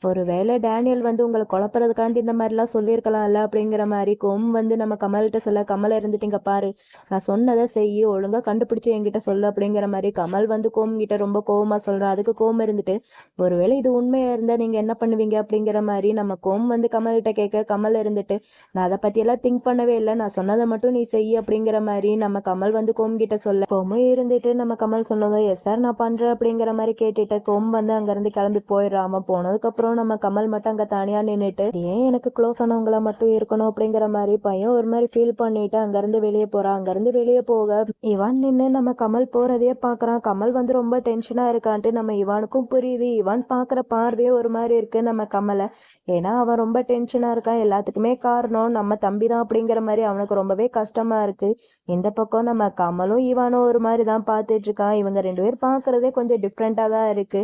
ஒருவேளை டேனியல் வந்து உங்களை குழப்பறதுக்காண்டி இந்த மாதிரிலாம் சொல்லியிருக்கலாம்ல அப்படிங்கிற மாதிரி கோம் வந்து நம்ம கமல்கிட்ட சொல்ல, கமலை இருந்துட்டு இங்க பாரு, நான் சொன்னதை செய்யி ஒழுங்கா கண்டுபிடிச்சு என்கிட்ட சொல்லு அப்படிங்கிற மாதிரி கமல் வந்து கோம் கிட்ட ரொம்ப கோவமா சொல்றான். அதுக்கு கோம் இருந்துட்டு, ஒருவேளை இது உண்மையா இருந்தா நீங்க என்ன பண்ணுவீங்க அப்படிங்கிற மாதிரி நம்ம கோம் வந்து கமல்கிட்ட கேட்க, கமல் இருந்துட்டு, நான் அதை பத்தி எல்லாம் திங்க் பண்ணவே இல்லை, நான் சொன்னதை மட்டும் நீ செய்ய அப்படிங்கிற மாதிரி நம்ம கமல் வந்து கோம் கிட்ட சொல்ல, கோமும் இருந்துட்டு நம்ம கமல் சொன்னதோ எஸ் சார் நான் பண்றேன் அப்படிங்கிற மாதிரி கேட்டுட்டு கோம் வந்து அங்க இருந்து கிளம்பி போயிடுறாம. போனதுக்கு அப்புறம் நம்ம கமல் மட்டும் அங்க தனியா நின்றுட்டு, ஏன் எனக்கு க்ளோஸ் ஆனவங்களா மட்டும் இருக்கணும் அப்படிங்கிற மாதிரி பையன் ஒரு மாதிரி ஃபீல் பண்ணிட்டு அங்க இருந்து வெளியே போறான். அங்க இருந்து வெளியே போக இவான் நின்று நம்ம கமல் போறதையே பாக்குறான். கமல் வந்து ரொம்ப டென்ஷனா இருக்கான்ட்டு நம்ம இவானுக்கும் புரியுது. இவான் பாக்குற பார்வையே ஒரு மாதிரி இருக்கு நம்ம கமலை, ஏன்னா அவன் ரொம்ப டென்ஷனா இருக்கான். எல்லாத்துக்குமே காரணம் நம்ம தம்பி தான் அப்படிங்கிற மாதிரி அவனுக்கு ரொம்பவே கஷ்டமா இருக்கு. இந்த பக்கம் நம்ம கமலும் இவானும் ஒரு மாதிரி தான் பார்த்துட்டு இருக்கான். இவங்க 2 பேர் பாக்குறதே கொஞ்சம் டிஃப்ரெண்டா தான் இருக்கு.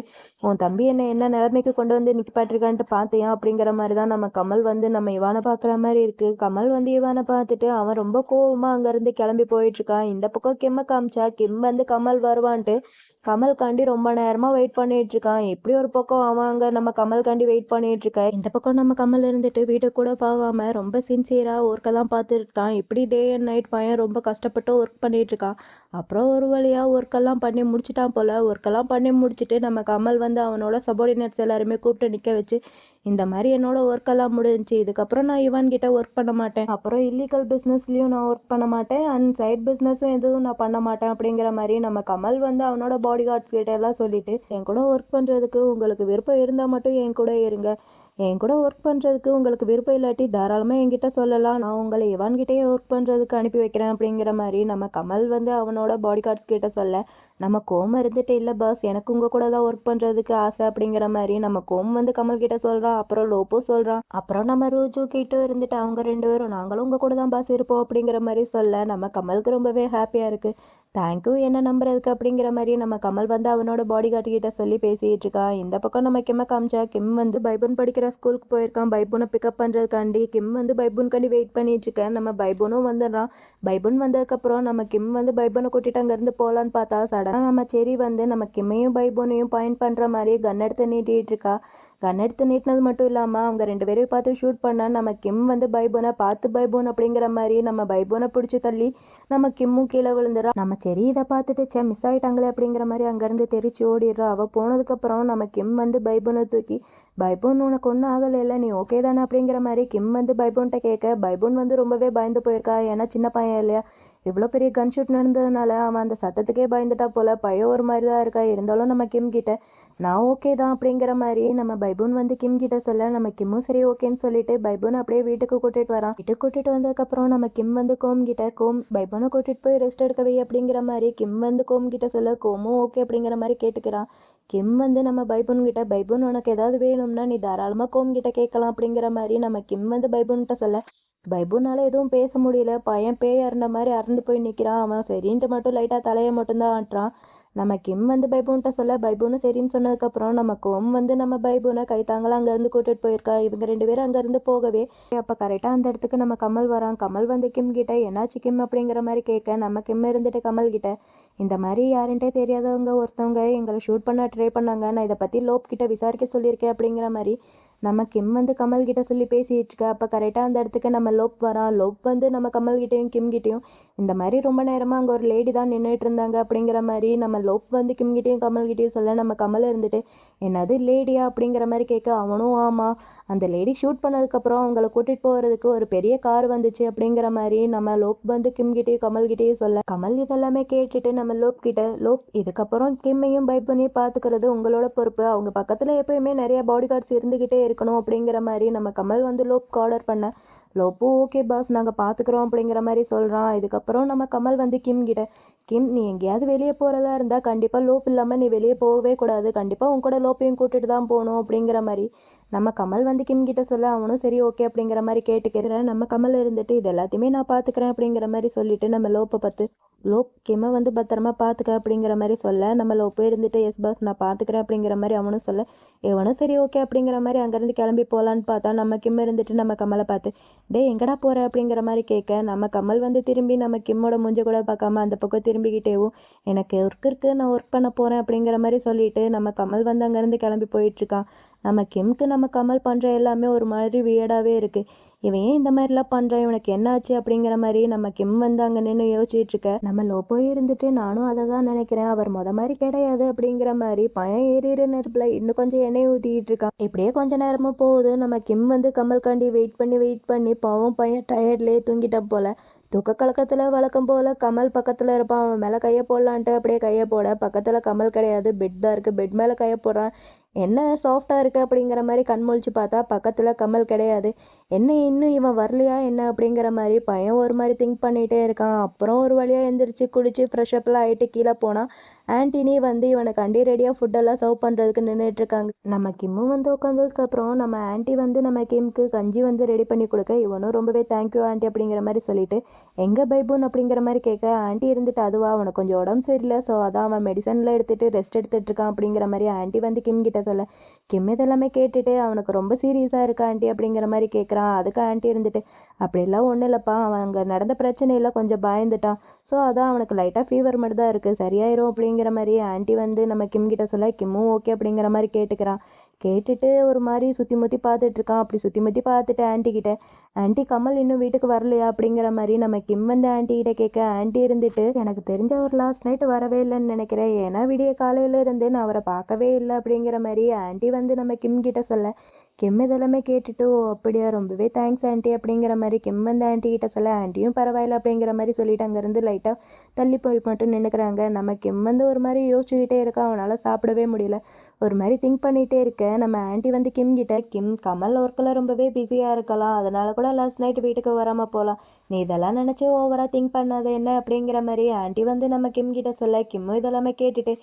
உன் தம்பி என்ன நிலைமைக்கு கொண்டு வந்து நிப்பாட்டிருக்கான்ட்டு பார்த்தியா அப்படிங்கிற மாதிரி தான் நம்ம கமல் வந்து நம்ம இவானை பார்க்குற மாதிரி இருக்கு. கமல் வந்து இவானை பார்த்துட்டு அவன் ரொம்ப கோவமா அங்கேருந்து கிளம்பி போயிட்டு இருக்கான். இந்த பக்கம் கிம்ம காமிச்சா கிம் வந்து கமல் வருவான்ட்டு கமல் காண்டி ரொம்ப நேரமா வெயிட் பண்ணிட்டு இருக்கான். எப்படி ஒரு பக்கம் அவன் அங்க நம்ம கமல் காண்டி வெயிட் பண்ணிட்டு இருக்க, இந்த பக்கம் நம்ம கமல் இருந்துட்டு வீட்டை கூட பார்க்காம ரொம்ப சின்சியரா ஒர்க்கெல்லாம் பார்த்துட்டு இருக்கான். இப்படி டே அண்ட் நைட் பையன் ரொம்ப கஷ்டப்பட்டு ஒர்க் பண்ணிட்டு இருக்கான். அப்புறம் ஒரு வழியா ஒர்க்கெல்லாம் பண்ணி முடிச்சிட்டான் போல. ஒர்க்கெல்லாம் பண்ணி முடிச்சுட்டு நம்ம கமல் வந்து அவனோட சபார்டினேட்ஸ் எல்லாருமே கூப்பிட்டு நிற்க வச்சு, இந்த மாதிரி என்னோட ஒர்க்கெல்லாம் முடிஞ்சுச்சு, இதுக்கப்புறம் நான் இவன் கிட்ட ஒர்க் பண்ண மாட்டேன், அப்புறம் இல்லீகல் பிஸ்னஸ்லயும் நான் ஒர்க் பண்ண மாட்டேன், அண்ட் சைட் பிஸ்னஸும் எதுவும் நான் பண்ண மாட்டேன் அப்படிங்கிற மாதிரி நம்ம கமல் வந்து அவனோட பாடி கார்ட்ஸ் கிட்ட எல்லாம் சொல்லிட்டு, என் கூட ஒர்க் பண்றதுக்கு உங்களுக்கு விருப்பம் இருந்தா மட்டும் என் கூட இருங்க, என் கூட ஒர்க் பண்ணுறதுக்கு உங்களுக்கு விருப்பம் இல்லாட்டி தாராளமாக என்கிட்ட சொல்லலாம், நான் உங்களை இவான்கிட்டயே ஒர்க் பண்ணுறதுக்கு அனுப்பி வைக்கிறேன் அப்படிங்கிற மாதிரி நம்ம கமல் வந்து அவனோட பாடி கார்ட்ஸ் கிட்ட சொல்ல, நம்ம கோம் இருந்துட்டு இல்லை பாஸ் எனக்கு உங்கள் கூட தான் ஒர்க் பண்ணுறதுக்கு ஆசை அப்படிங்கிற மாதிரி நம்ம கோம் வந்து கமல் கிட்ட சொல்கிறான். அப்புறம் லோப்போ சொல்கிறான். அப்புறம் நம்ம ரோஜு கிட்ட இருந்துட்டு அவங்க 2 பேரும் நாங்களும் உங்கள் கூட தான் பாஸ் இருப்போம் அப்படிங்கிற மாதிரி சொல்ல நம்ம கமலுக்கு ரொம்பவே ஹாப்பியாக இருக்குது. தேங்க்யூ என்ன நம்புறதுக்கு அப்படிங்கிற மாதிரி நம்ம கமல் வந்து அவனோட பாடி கார்டு கிட்ட சொல்லி பேசிட்டு இருக்கான். இந்த பக்கம் நம்ம கிம்ம காமிச்சா கிம் வந்து பைபூன் படிக்கிற ஸ்கூலுக்கு போயிருக்கான். பைபூனை பிக்கப் பண்ணுறதுக்காண்டி கிம் வந்து பைபூன்காண்டி வெயிட் பண்ணிட்டு இருக்கேன். நம்ம பைபூனும் வந்துடுறான். பைபூன் வந்ததுக்கப்புறம் நம்ம கிம் வந்து பைபூனை கூட்டிட்டு அங்கேருந்து போகலான்னு பார்த்தா சடனாக நம்ம செரி வந்து நம்ம கிம்மையும் பைபூனையும் பாயிண்ட் பண்ணுற மாதிரி கன் எடுத்து நீட்டிகிட்டு இருக்கா. கன் எடுத்து நீட்டினது மட்டும் இல்லாமல் அவங்க 2 பேரையும் பார்த்து ஷூட் பண்ண நம்ம கிம் வந்து பைபூனை பார்த்து பைபூன் அப்படிங்கிற மாதிரி நம்ம பைபூனை பிடிச்சி தள்ளி நம்ம கிம்மும் கீழே விழுந்துடா. நம்ம சரி இதை பார்த்துட்டு மிஸ் ஆயிட்டாங்களே அப்படிங்கிற மாதிரி அங்கேருந்து தெரிச்சு ஓடிடுறா. அவள் போனதுக்கப்புறம் நம்ம கிம் வந்து பைபூனை தூக்கி, பைபூன் உனக்கு ஒன்றும் ஆகலை இல்லை, நீ ஓகே தானே அப்படிங்கிற மாதிரி கிம் வந்து பைபூன்கிட்ட கேட்க, பைபூன் வந்து ரொம்பவே பயந்து போயிருக்கா. ஏன்னா சின்ன பையன் இல்லையா, இவ்வளோ பெரிய கன் ஷூட் நடந்ததுனால அவன் அந்த சத்தத்துக்கே பயந்துட்டா போல. பையன் ஒரு மாதிரி தான் இருக்கா. இருந்தாலும் நம்ம கிம் கிட்ட நான் ஓகே தான் அப்படிங்கிற மாதிரி நம்ம பைபூன் வந்து கிம் கிட்ட சொல்ல, நம்ம கிம்மும் சரி ஓகேன்னு சொல்லிட்டு பைபூன் அப்படியே வீட்டுக்கு கூட்டிட்டு வரான். வீட்டுக்கு கூட்டிட்டு வந்ததுக்கப்புறம் நம்ம கிம் வந்து கோம் கிட்ட பைபூனை கூட்டிட்டு போய் ரெஸ்ட் எடுக்க வை அப்படிங்கிற மாதிரி கிம் வந்து கோம் கிட்ட சொல்ல, கோமும் ஓகே அப்படிங்கிற மாதிரி கேட்டுக்கிறான். கிம் வந்து நம்ம பைபூன் கிட்ட பைபூன் உனக்கு ஏதாவது வேணும்னா நீ தாராளமாக கோம் கிட்ட கேட்கலாம் அப்படிங்கிற மாதிரி நம்ம கிம் வந்து பைபூன்கிட்ட சொல்ல, பைபூனால எதுவும் பேச முடியல. பையன் பேய் அறந்த மாதிரி அறந்து போய் நிற்கிறான். அவன் சரின்ட்டு மட்டும் லைட்டாக தலையை மட்டும்தான் ஆட்டுறான். நம்ம கிம் வந்து பைபூன்கிட்ட சொல்ல, பைபூனும் சரின்னு சொன்னதுக்கப்புறம் நம்ம கோம் வந்து நம்ம பைபூனை கைத்தாங்கலாம் அங்கேருந்து கூட்டிட்டு போயிருக்கா. இவங்க 2 பேரும் அங்கேருந்து போகவே அப்போ கரெக்டாக அந்த இடத்துக்கு நம்ம கமல் வரான். கமல் வந்து கிம் கிட்ட என்னாச்சு கிம் அப்படிங்கிற மாதிரி கேட்க, நம்ம கிம் இருந்துட்டு கமல் கிட்ட இந்த மாதிரி யாருன்ட்டே தெரியாதவங்க ஒருத்தவங்க எங்களை ஷூட் பண்ண ட்ரை பண்ணாங்க, நான் இதை பற்றி லோப் கிட்ட விசாரிக்க சொல்லியிருக்கேன் அப்படிங்கிற மாதிரி நம்ம கிம் வந்து கமல் கிட்ட சொல்லி பேசிட்டு இருக்க. அப்போ கரெக்டாக அந்த இடத்துக்கு நம்ம லோப் வரான். லோப் வந்து நம்ம கமல் கிட்டையும் கிம் கிட்டையும் இந்த மாதிரி ரொம்ப நேரமாக அங்கே ஒரு லேடி தான் நின்றுட்டு இருந்தாங்க அப்படிங்கிற மாதிரி நம்ம லோப் வந்து கிம் கிட்டையும் கமல் கிட்டையும் சொல்ல, நம்ம கமல் இருந்துட்டு என்னது லேடியா அப்படிங்கிற மாதிரி கேட்க, அவனும் ஆமாம் அந்த லேடி ஷூட் பண்ணதுக்கப்புறம் அவங்கள கூட்டிகிட்டு போகிறதுக்கு ஒரு பெரிய கார் வந்துச்சு அப்படிங்கிற மாதிரி நம்ம லோப் வந்து கிம் கிட்டையும் கமல் கிட்டையும் சொல்ல, கமல் இதெல்லாமே கேட்டுட்டு நம்ம லோப் கிட்ட இதுக்கப்புறம் கிம்மையும் பைப்பனையும் பார்த்துக்கிறது உங்களோட பொறுப்பு, அவங்க பக்கத்தில் எப்பயுமே நிறைய பாடி கார்ட்ஸ் இருந்துக்கிட்டே இருக்கணும் அப்படிங்கிற மாதிரி நம்ம கமல் வந்து லோப்க்கு ஆர்டர் பண்ண, லோப்பும் ஓகே பாஸ் நாங்கள் பார்த்துக்குறோம் அப்படிங்கிற மாதிரி சொல்கிறான். இதுக்கப்புறம் நம்ம கமல் வந்து கிம் கிட்ட கிம் நீ எங்கேயாவது வெளியே போகிறதா இருந்தால் கண்டிப்பாக லோப் இல்லாமல் நீ வெளியே போகவே கூடாது, கண்டிப்பாக உன் கூட லோப்பையும் கூட்டிட்டு தான் போகணும் அப்படிங்கிற மாதிரி நம்ம கமல் வந்து கிம் கிட்ட சொல்ல, அவனும் சரி ஓகே அப்படிங்கிற மாதிரி கேட்டுக்கிறேன். நம்ம கமல் இருந்துட்டு இது எல்லாத்தையுமே நான் பார்த்துக்கிறேன் அப்படிங்கிற மாதிரி சொல்லிட்டு நம்ம லோப்பை பார்த்து லோப் கிம்மை வந்து பத்திரமா பார்த்துக்க அப்படிங்கிற மாதிரி சொல்ல, நம்ம லோப்பே இருந்துட்டு எஸ் பாஸ் நான் பார்த்துக்கிறேன் அப்படிங்கிற மாதிரி அவனும் சொல்ல, இவனும் சரி ஓகே அப்படிங்கிற மாதிரி அங்கேருந்து கிளம்பி போகலான்னு பார்த்தா நம்ம கிம் இருந்துட்டு நம்ம கமலை பார்த்து டே எங்கடா போகிற அப்படிங்கிற மாதிரி கேட்க, நம்ம கமல் வந்து திரும்பி நம்ம கிம்மோட மூஞ்ச கூட பார்க்காம அந்த பக்கம் திரும்பிக்கிட்டேவும் எனக்கு ஒர்க் இருக்குது நான் ஒர்க் பண்ண போகிறேன் அப்படிங்கிற மாதிரி சொல்லிட்டு நம்ம கமல் வந்து அங்கேருந்து கிளம்பி போயிட்டுருக்கான். நம்ம கிம்க்கு நம்ம கமல் பண்ணுற எல்லாமே ஒரு மாதிரி வியர்டாகவே இருக்குது. இவன் ஏன் இந்த மாதிரிலாம் பண்ணுறான், இவனுக்கு என்ன ஆச்சு அப்படிங்கிற மாதிரி நம்ம கிம் வந்து அங்கே நின்று யோசிச்சுட்டு இருக்க. நம்ம லோப்போ இருந்துட்டு நானும் அதை தான் நினைக்கிறேன், அவர் மாதிரி கிடையாது அப்படிங்கிற மாதிரி பையன் ஏறிற நெருப்பில் இன்னும் கொஞ்சம் எண்ணெய் ஊற்றிக்கிட்டு இருக்கான். இப்படியே கொஞ்ச நேரமும் போகுது. நம்ம கிம் வந்து கமல்காண்டி வெயிட் பண்ணி பாவம் பையன் டயர்ட்லேயே தூங்கிட்ட போல. தூக்க கலக்கத்தில் வழக்கம் போல் கமல் பக்கத்தில் இருப்பான். அவன் மேலே கையை போடலான்ட்டு அப்படியே கையை போட பக்கத்தில் கமல் கிடையாது, பெட் தான் இருக்குது. பெட் மேலே கையை போடுறான். என்ன சாஃப்டாக இருக்குது அப்படிங்கிற மாதிரி கண் முழிச்சு பார்த்தா பக்கத்தில் கமல் கிடையாது. என்ன இன்னும் இவன் வரலையா என்ன அப்படிங்கிற மாதிரி பையன் ஒரு மாதிரி திங்க் பண்ணிகிட்டே இருக்கான். அப்புறம் ஒரு வழியாக எந்திரிச்சு குளிச்சு ஃப்ரெஷ்அப்லாம் ஆகிட்டு கீழே போனான். ஆன்டினி வந்து இவனை கண்டி ரெடியாக ஃபுட்டெல்லாம் சர்வ் பண்ணுறதுக்கு நின்றுட்டு இருக்காங்க. நம்ம கிம்மும் வந்து உட்காந்ததுக்கப்புறம் நம்ம ஆன்ட்டி வந்து நம்ம கிம்க்கு கஞ்சி வந்து ரெடி பண்ணி கொடுக்க, இவனும் ரொம்பவே தேங்க்யூ ஆன்ட்டி அப்படிங்கிற மாதிரி சொல்லிட்டு எங்கே பைபூன் அப்படிங்கிற மாதிரி கேட்க, ஆன்ட்டி இருந்துட்டு அதுவா அவனுக்கு கொஞ்சம் உடம்பு சரியில்லை, ஸோ அதான் அவன் மெடிசன்லாம் எடுத்துகிட்டு ரெஸ்ட் எடுத்துகிட்டு இருக்கான் அப்படிங்கிற மாதிரி ஆன்ட்டி வந்து கிம் கிட்ட சொல்ல, கிம் இதெல்லாமே கேட்டுட்டு அவனுக்கு ரொம்ப சீரியஸாக இருக்கா ஆன்ட்டி அப்படிங்கிற மாதிரி கேட்குறான். அதுக்கு ஆன்ட்டி இருந்துட்டு அப்படிலாம் ஒன்றும் இல்லைப்பா, அவன் அங்கே நடந்த பிரச்சனையில் கொஞ்சம் பயந்துட்டான், ஸோ அதான் அவனுக்கு லைட்டாக ஃபீவர் மட்டும் தான் இருக்குது, சரியாயிரும் அப்படிங்கிற மாதிரி ஆன்ட்டி வந்து நம்ம கிம் கிட்ட சொல்ல, கிம்மும் ஓகே அப்படிங்கிற மாதிரி கேட்டுட்டு ஒரு மாதிரி சுற்றி முற்றி பார்த்துட்ருக்கான். அப்படி சுற்றி முற்றி பார்த்துட்டு ஆன்ட்டி கிட்ட ஆன்ட்டி கமல் இன்னும் வீட்டுக்கு வரலையா அப்படிங்கிற மாதிரி நம்ம கிம் வந்து ஆன்ட்டி கிட்ட கேட்க, ஆன்ட்டி இருந்துட்டு எனக்கு தெரிஞ்ச ஒரு லாஸ்ட் நைட்டு வரவே இல்லைன்னு நினைக்கிறேன், ஏன்னா விடிய காலையில இருந்து நான் அவரை பார்க்கவே இல்லை அப்படிங்கிற மாதிரி ஆன்ட்டி வந்து நம்ம கிம் கிட்ட சொல்ல, கிம் இதெல்லாமே கேட்டுட்டு ஓ அப்படியா ரொம்பவே தேங்க்ஸ் ஆன்ட்டி அப்படிங்கிற மாதிரி கிம் வந்து ஆன்ட்டி கிட்ட சொல்ல, ஆன்ட்டியும் பரவாயில்ல அப்படிங்கிற மாதிரி சொல்லிட்டு அங்கேருந்து லைட்டாக தள்ளி போய் மட்டும் நின்றுக்கிறாங்க. நம்ம கிம் வந்து ஒரு மாதிரி யோசிச்சுக்கிட்டே இருக்கா, அவனால் சாப்பிடவே முடியல, ஒரு மாதிரி திங்க் பண்ணிகிட்டே இருக்க. நம்ம ஆன்ட்டி வந்து கிம் கிட்ட கமல் ஒர்க்கில் ரொம்பவே பிஸியாக இருக்கலாம், அதனால கூட லாஸ்ட் நைட் வீட்டுக்கு வராமல் போகலாம், நீ இதெல்லாம் நினச்சி ஓவராக திங்க் பண்ணாத என்ன அப்படிங்கிற மாதிரி ஆன்ட்டி வந்து நம்ம கிம் கிட்ட சொல்ல, கிம்மும் இதெல்லாமே கேட்டுட்டு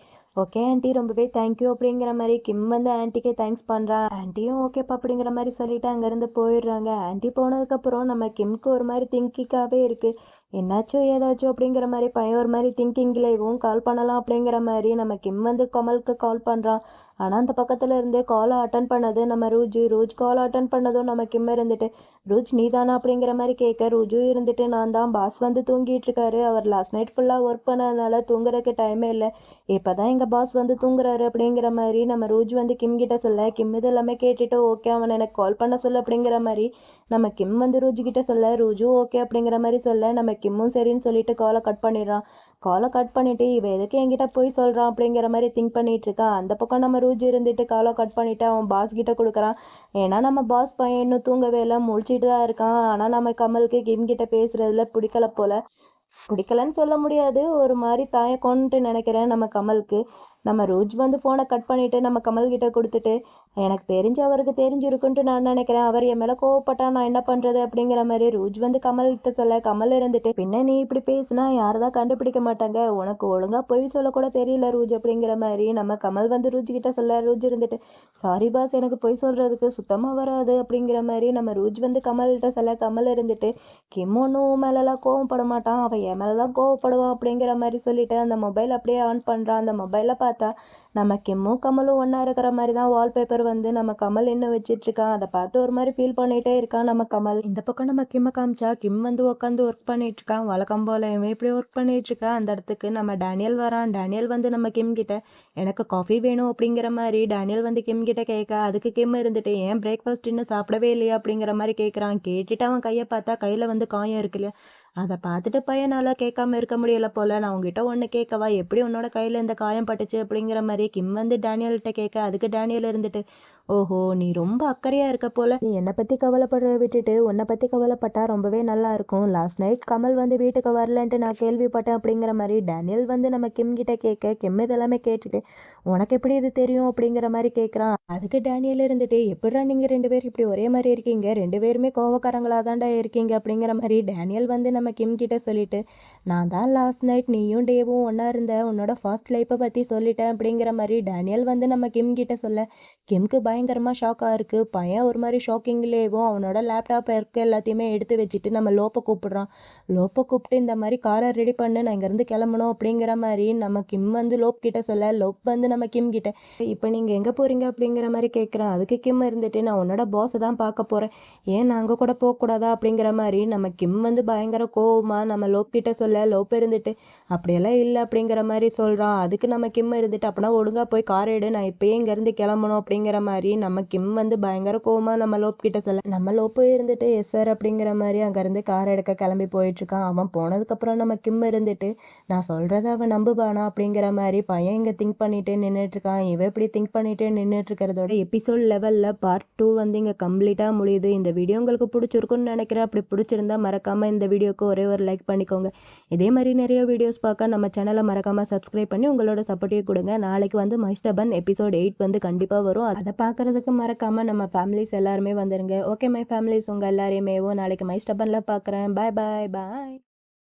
ஓகே ஆன்ட்டி ரொம்பவே தேங்க்யூ அப்படிங்கிற மாதிரி கிம் வந்து ஆன்ட்டிக்கு தேங்க்ஸ் பண்ணுறான். ஆன்ட்டியும் ஓகேப்பா அப்படிங்கிற மாதிரி சொல்லிட்டு அங்கேருந்து போயிடுறாங்க. ஆன்ட்டி போனதுக்கப்புறம் நம்ம கிம்க்கு ஒரு மாதிரி திங்கிங்காகவே இருக்குது, என்னாச்சோ ஏதாச்சும் அப்படிங்கிற மாதிரி பையன் ஒரு மாதிரி திங்கிங்கில் இவன் கால் பண்ணலாம் அப்படிங்கிற மாதிரி நம்ம கிம் வந்து கமலுக்கு கால் பண்ணுறான். ஆனால் அந்த பக்கத்தில் இருந்து காலை அட்டன் பண்ணது நம்ம ரோஜ் கால் அட்டன் பண்ணதும் நம்ம கிம் இருந்துட்டு ரோஜ் நீதானா அப்படிங்கிற மாதிரி கேட்க, ரோஜு இருந்துட்டு நான் தான், பாஸ் வந்து தூங்கிட்டு இருக்காரு, அவர் லாஸ்ட் நைட் ஃபுல்லாக ஒர்க் பண்ணதுனால தூங்குறதுக்கு டைமே இல்லை, இப்போ தான் எங்கள் பாஸ் வந்து தூங்குறாரு அப்படிங்கிற மாதிரி நம்ம ரோஜ் வந்து கிம் கிட்ட சொல்ல, கிம் இது எல்லாமே கேட்டுட்டு ஓகே அவன் எனக்கு கால் பண்ண சொல்ல அப்படிங்கிற மாதிரி நம்ம கிம் வந்து ரோஜு கிட்ட சொல்ல, ரோஜு ஓகே அப்படிங்கிற மாதிரி சொல்ல, நம்ம கிம்மும் சரின்னு சொல்லிட்டு காலை கட் பண்ணிடுறான். காலை கட் பண்ணிட்டு இவன் எதுக்கு என்கிட்ட போய் சொல்கிறான் அப்படிங்கிற மாதிரி திங்க் பண்ணிட்டு இருக்கான். அந்த பக்கம் நம்ம ரோஜ் இருந்துட்டு காலை கட் பண்ணிட்டு அவன் பாஸ் கிட்ட கொடுக்குறான். ஏன்னா நம்ம பாஸ் பையன் இன்னும் தூங்கவே இல்லை, முழிச்சிட்டு தான் இருக்கான். ஆனால் நம்ம கமலுக்கு கிம் கிட்ட பேசுறதுல பிடிக்கல போல. பிடிக்கலன்னு சொல்ல முடியாது. ஒரு மாரி தயக்கம்ன்ட்டு நெனைக்கிறேன் நம்ம கமலுக்கு. நம்ம ரோஜ் வந்து ஃபோன கட் பண்ணிட்டு நம்ம கமல் கிட்ட குடுத்துட்டு, எனக்கு தெரிஞ்சு அவருக்கு தெரிஞ்சிருக்குன்ட்டு நான் நெனைக்கிறேன். அவர் என் மேல கோவப்பட்டா நான் என்ன பண்றது? அப்படிங்கிற மாரி ரோஜ் வந்து கமல்கிட்ட சொல்ல, கமல் இருந்துட்டு, "பின்ன நீ இப்படி பேசுனா யாரு தான் கண்டுபிடிக்க மாட்டாங்க. உனக்கு ஒழுங்கா பொய் சொல்லக்கூட தெரியல ரோஜ்" அப்படிங்கிற மாரி நம்ம கமல் வந்து ரோஜ் கிட்ட சொல்ல, ரோஜ் இருந்துட்டு, "சாரி பாஸ் எனக்கு பொய் சொல்றதுக்கு சுத்தமா வராது" அப்படிங்கிற மாரி நம்ம ரோஜ் வந்து கமல்கிட்ட சொல்ல, கமல் இருந்துட்டு, "கிம் ஒண்ணும் உன் மேலலாம் கோவப்பட மாட்டான். அவன் என் மேல தான் கோவப்படுவான்" அப்படிங்கிற மாரி சொல்லிட்டு அந்த மொபைல் அப்படியே ஆன் பண்றான். அந்த மொபைல பார்த்தா நம்ம கிம்மும் கமலும் ஒண்ணா இருக்கிற மாரி தான் வால்பேப்பர் வந்து நம்ம கமல் இன்னும் வச்சிட்டுருக்கான். அத பார்த்து ஒரு மாரி ஃபீல் பண்ணிட்டே இருக்கான் நம்ம கமல். இந்த பக்கம் நம்ம கிம்ம காமிச்சா, கிம் வந்து உட்காந்து ஒர்க் பண்ணிட்டுருக்கான். வழக்கம் போல இவன் இப்படி ஒர்க் பண்ணிட்டுருக்கான். அந்த இடத்துக்கு நம்ம டேனியல் வரான். டேனியல் வந்து நம்ம கிம் கிட்ட, "எனக்கு காஃபி வேணும்" அப்படிங்கிற மாரி டேனியல் வந்து கிம் கிட்ட கேட்க, அதுக்கு கிம் இருந்துட்டு, "ஏன் பிரேக்ஃபாஸ்ட் இன்னும் சாப்பிடவே இல்லையா?" அப்படிங்கிற மாரி கேட்குறான். கேட்டுட்டு அவன் கைய பார்த்தா, கையில வந்து காயம் இருக்கு இல்லையா? அத பார்த்துட்டு பையனால கேட்காம இருக்க முடியல போல. "நான் உன்கிட்ட ஒண்ணு கேட்கவா? எப்படி உன்னோட கையில இந்த காயம் பட்டுச்சு?" அப்படிங்கிற மாரி கிம் வந்து டேனியல்ட்ட கேட்க, அதுக்கு டேனியல் இருந்துட்டு, "ஓஹோ! நீ ரொம்ப அக்கறையா இருக்க போல. நீ என்ன பத்தி கவலைப்படுறத விட்டுட்டு, உன்ன பத்தி கவலைப்பட்டா ரொம்பவே நல்லா இருக்கும். லாஸ்ட் நைட் கமல் வந்து வீட்டுக்கு வரலன்ட்டு நான் கேள்விப்பட்டேன்" அப்படிங்கிற மாரி டேனியல் வந்து நம்ம கிம் கிட்ட கேட்க, கிம் இதெல்லாமே கேட்டுட்டு, "உனக்கு எப்படி இது தெரியும்?" அப்படிங்கிற மாரி கேட்குறான். அதுக்கு டேனியல் இருந்துட்டு, "எப்புட்றா நீங்க 2 பேரும் இப்படி ஒரே மாரி இருக்கீங்க? 2 பேருமே கோவக்காரங்களா தான்டா இருக்கீங்க" அப்படிங்கிற மாரி டேனியல் வந்து நம்ம கிம் கிட்ட சொல்லிட்டு, "நான் தான் லாஸ்ட் நைட் நீயும் டேவும் ஒண்ணா இருந்த உன்னோட ஃபாஸ்ட் லைஃப்ப பத்தி சொல்லிட்டேன்" அப்படிங்கிற மாரி டேனியல் வந்து நம்ம கிம் கிட்ட சொல்ல, கிம்க்கு பயங்கரமா ஷாக்கா இருக்கு. பையன் ஒரு மாரி ஷாக்கிங்லேயேவும் அவனோட லேப்டாப் இருக்க எல்லாத்தையுமே எடுத்து வச்சுட்டு நம்ம லோப்ப கூப்பிடுறான். லோப்ப கூப்பிட்டு, "இந்த மாரி கார ரெடி பண்ணு. நான் இங்கேருந்து கிளம்பணும்" அப்படிங்கிற மாரி நம்ம கிம் வந்து லோப் கிட்ட சொல்ல, லோப் வந்து நம்ம கிம் கிட்ட, "இப்ப நீங்க எங்க போறீங்க?" அப்படிங்கிற மாரி கேட்குறான். அதுக்கு கிம் இருந்துட்டு, "நான் உன்னோட பாஸ தான் பார்க்க போறேன். ஏன் நான் அங்க கூட போக்கூடாதா?" அப்படிங்கிற மாரி நம்ம கிம் வந்து பயங்கர கோவமா நம்ம லோப் கிட்ட சொல்ல, லோப் இருந்துட்டு, "அப்படியெல்லாம் இல்ல" அப்படிங்கிற மாரி சொல்றான். அதுக்கு நம்ம கிம் இருந்துட்டு, "அப்பனா ஒழுங்கா போய் கார் எடு. நான் இப்பயே இங்கேருந்து கிளம்பணும்" அப்படிங்கிற மாரி நம்ம கிம் வந்து பயங்கர கோவமா நம்ம லோப் கிட்ட சொல்ல, நம்ம லோப்பு இருந்துட்டு, "எஸ் சார்" அப்படிங்கிற மாரி அங்கேருந்து கார் எடுக்க கிளம்பி போயிட்டுருக்கான். அவன் போனதுக்கப்புறம் நம்ம கிம் இருந்துட்டு, "நான் சொல்றத அவன் நம்புவானா?" அப்படிங்கிற மாரி பையன் இங்க திங்க் பண்ணிட்டே நின்னுட்டுருக்கான். இவன் இப்படி திங்க் பண்ணிட்டே நின்னுட்டுருக்கிறதோட எபிசோட் லெவல்ல பார்ட் 2 வந்து இங்க கம்ப்ளீட்டா முடியுது. இந்த வீடியோ உங்களுக்கு பிடிச்சிருக்கும்னு நினைக்கிறேன். அப்படி பிடிச்சிருந்தா மறக்காம இந்த வீடியோக்கு ஒரே ஒரு லைக் பண்ணிக்கோங்க. இதே மாரி நிறைய வீடியோஸ் பார்க்க நம்ம சேனலை மறக்காம சப்ஸ்கிரைப் பண்ணி உங்களோட சப்போர்ட்டையும் கொடுங்க. நாளைக்கு வந்து மைஸ்டபன் எபிசோட் 8 வந்து கண்டிப்பா வரும். அத பார்க்கறதுக்கு மறக்காம நம்ம ஃபேமிலிஸ் எல்லாருமே வந்துருங்க. ஓகே மை ஃபேமிலிஸ், உங்க எல்லாரையுமேவும் நாளைக்கு மைஸ்டபன்ல பார்க்குறேன். பாய் பாய் பாய்.